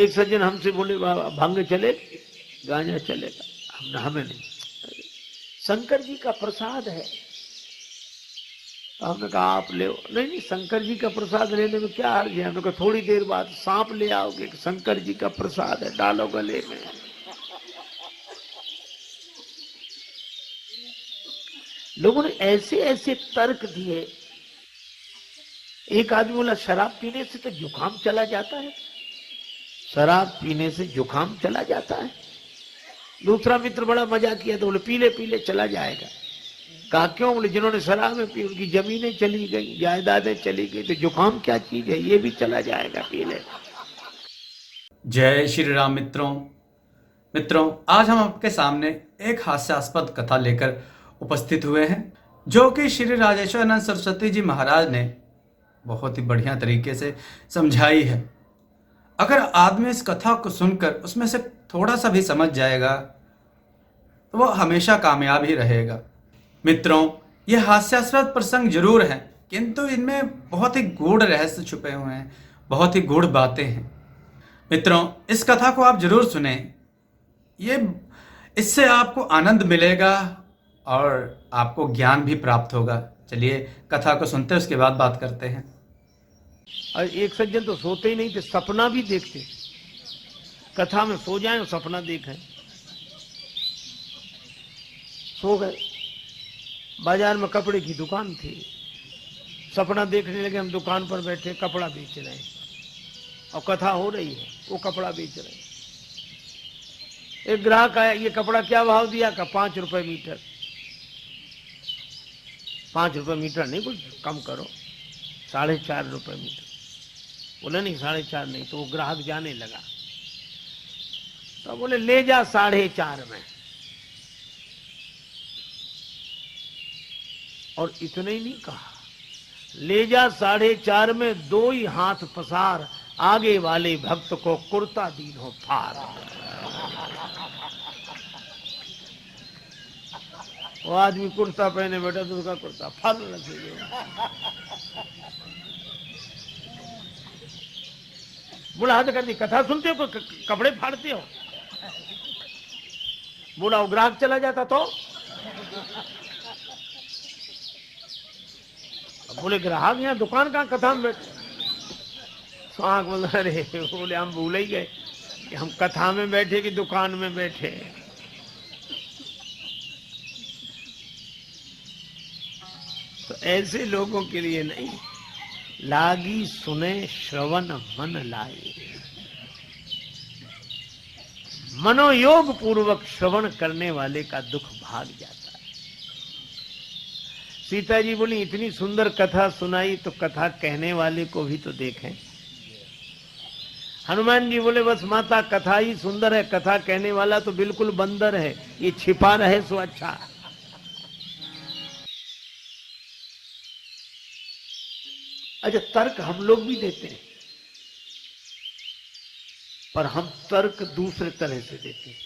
एक सज्जन हमसे बोले बाबा भांग चले, गांजा चलेगा? हमें नहीं, शंकर जी का प्रसाद है। हमने कहा आप ले। नहीं नहीं, शंकर जी का प्रसाद लेने में क्या हर्ज है? हमने कहा थोड़ी देर बाद सांप ले आओगे, शंकर जी का प्रसाद है, डालो गले में। लोगों ने ऐसे ऐसे तर्क दिए। एक आदमी बोला शराब पीने से तो जुकाम चला जाता है, शराब पीने से जुकाम चला जाता है। दूसरा मित्र बड़ा मजा किया तो बोले पीले पीले चला जाएगा। कहा क्यों? बोले जिन्होंने शराब में पी उनकी जमीनें चली गई, जायदादें चली गई, तो जुकाम क्या चीज है, ये भी चला जाएगा पीले। जय श्री राम मित्रों, आज हम आपके सामने एक हास्यास्पद कथा लेकर उपस्थित हुए हैं जो कि श्री राजेश्वरानंद सरस्वती जी महाराज ने बहुत ही बढ़िया तरीके से समझाई है। अगर आदमी इस कथा को सुनकर उसमें से थोड़ा सा भी समझ जाएगा तो वो हमेशा कामयाब ही रहेगा। मित्रों, ये हास्यास्पद प्रसंग जरूर हैं, किंतु इनमें बहुत ही गूढ़ रहस्य छुपे हुए हैं, बहुत ही गूढ़ बातें हैं। मित्रों, इस कथा को आप जरूर सुने, ये इससे आपको आनंद मिलेगा और आपको ज्ञान भी प्राप्त होगा। चलिए कथा को सुनते हैं, उसके बाद बात करते हैं। और एक सज्जन तो सोते ही नहीं थे, सपना भी देखते, कथा में सो जाएं और सपना देखें। सो गए, बाजार में कपड़े की दुकान थी, सपना देखने लगे हम दुकान पर बैठे कपड़ा बेच रहे हैं और कथा हो रही है, वो कपड़ा बेच रहे हैं। एक ग्राहक आया, ये कपड़ा क्या भाव दिया? का 5 रुपए मीटर। 5 रुपए मीटर नहीं, कुछ कम करो, 4.5 रुपए मीटर। बोले नहीं 4.5 नहीं। तो वो ग्राहक जाने लगा, तो बोले ले जा 4.5 में। और इतना ही नहीं कहा, ले जा 4.5 में, 2 ही हाथ पसार, आगे वाले भक्त को कुर्ता दीनो फार। वो आदमी कुर्ता पहने बैठा तो उसका कुर्ता फल लगे। बोला हाथ कर दी, कथा सुनते हो कपड़े फाड़ते हो? बोला वो ग्राहक चला जाता तो? बोले ग्राहक यहाँ दुकान कहाँ, कथा में बैठे। तो आंख बोला अरे, बोले हम भूल ही गए कि हम कथा में बैठे कि दुकान में बैठे। तो ऐसे लोगों के लिए नहीं, लागी सुने श्रवण मन लाए, मनोयोग पूर्वक श्रवण करने वाले का दुख भाग जाता है। सीता जी बोली इतनी सुंदर कथा सुनाई तो कथा कहने वाले को भी तो देखें। हनुमान जी बोले बस माता कथा ही सुंदर है, कथा कहने वाला तो बिल्कुल बंदर है, ये छिपा रहे सो अच्छा। अच्छा, तर्क हम लोग भी देते हैं, पर हम तर्क दूसरे तरह से देते हैं।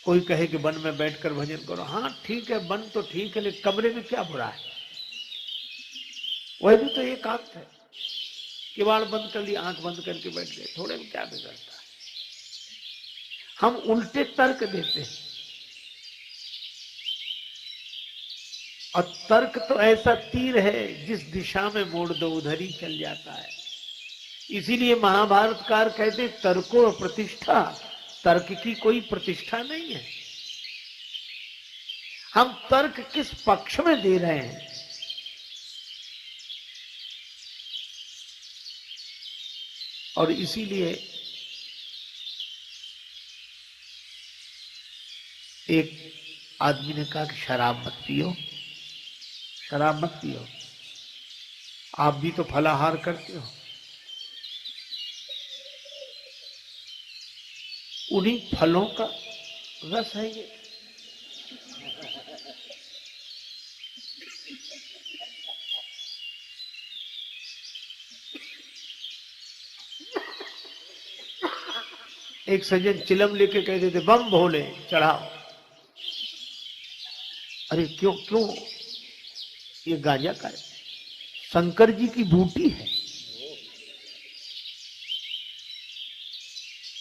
कोई कहे कि वन में बैठकर भजन करो, हाँ ठीक है, वन तो ठीक है, लेकिन कमरे में क्या बुरा है? वह भी तो एकांत है, किवाड़ बंद कर लिया, आंख बंद करके बैठ गए, थोड़े में क्या बिगड़ता है? हम उल्टे तर्क देते हैं। और तर्क तो ऐसा तीर है जिस दिशा में मोड़ दो उधर ही चल जाता है। इसीलिए महाभारतकार कहते तर्को प्रतिष्ठा, तर्क की कोई प्रतिष्ठा नहीं है। हम तर्क किस पक्ष में दे रहे हैं? और इसीलिए एक आदमी ने कहा कि शराब मत पियो, शराब मत पियो, आप भी तो फलाहार करते हो। उन्हीं फलों का रस है ये। एक सज्जन चिलम लेके कहते थे बम भोले चढ़ाओ। अरे क्यों क्यों? ये गांजा का है, शंकर जी की बूटी है।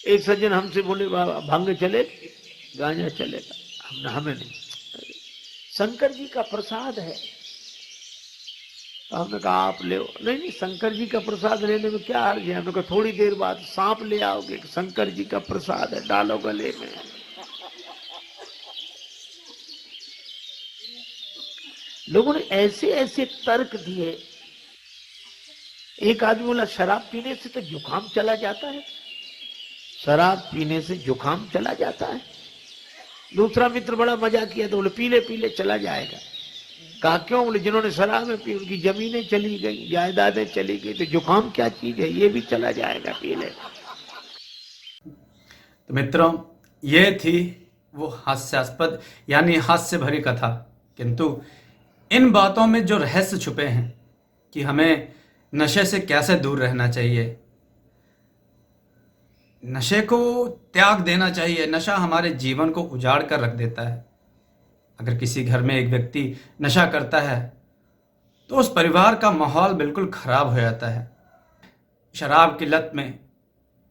एक सज्जन हमसे बोले बाबा भांग चले, गांजा चलेगा? हमें नहीं, शंकर जी का प्रसाद है। तो हमने कहा आप ले। नहीं नहीं, शंकर जी का प्रसाद लेने में क्या हर्ज है? हमने कहा थोड़ी देर बाद सांप ले आओगे, शंकर जी का प्रसाद है, डालो गले में। लोगों ने ऐसे ऐसे तर्क दिए। एक आदमी बोला शराब पीने से तो जुकाम चला जाता है, शराब पीने से जुकाम चला जाता है। दूसरा मित्र बड़ा मजा किया तो बोले पीले पीले चला जाएगा। कहा क्यों? बोले जिन्होंने शराब में पी उनकी जमीनें चली गई, जायदादें चली गई, तो जुकाम क्या चीज है, ये भी चला जाएगा, पी ले। तो मित्रों, ये थी वो हास्यास्पद यानी हास्य भरी कथा, किंतु इन बातों में जो रहस्य छुपे हैं कि हमें नशे से कैसे दूर रहना चाहिए, नशे को त्याग देना चाहिए। नशा हमारे जीवन को उजाड़ कर रख देता है। अगर किसी घर में एक व्यक्ति नशा करता है तो उस परिवार का माहौल बिल्कुल खराब हो जाता है। शराब की लत में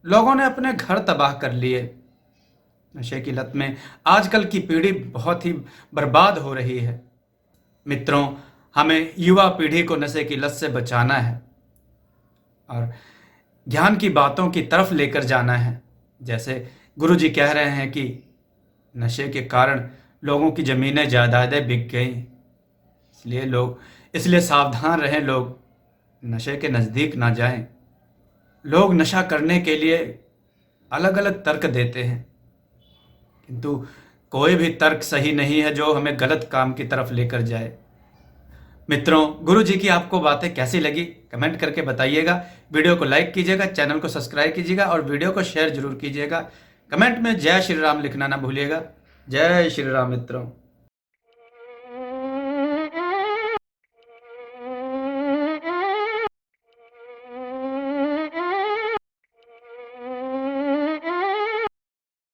लोगों ने अपने घर तबाह कर लिए। नशे की लत में आजकल की पीढ़ी बहुत ही बर्बाद हो रही है। मित्रों, हमें युवा पीढ़ी को नशे की लत से बचाना है और ज्ञान की बातों की तरफ लेकर जाना है। जैसे गुरु जी कह रहे हैं कि नशे के कारण लोगों की ज़मीनें जायदादें बिक गई, इसलिए सावधान रहें, लोग नशे के नज़दीक ना जाएं। लोग नशा करने के लिए अलग अलग तर्क देते हैं, किंतु कोई भी तर्क सही नहीं है जो हमें गलत काम की तरफ लेकर जाए। मित्रों, गुरु जी की आपको बातें कैसी लगी कमेंट करके बताइएगा। वीडियो को लाइक कीजिएगा, चैनल को सब्सक्राइब कीजिएगा और वीडियो को शेयर जरूर कीजिएगा। कमेंट में जय श्री राम लिखना ना भूलिएगा। जय श्री राम मित्रों।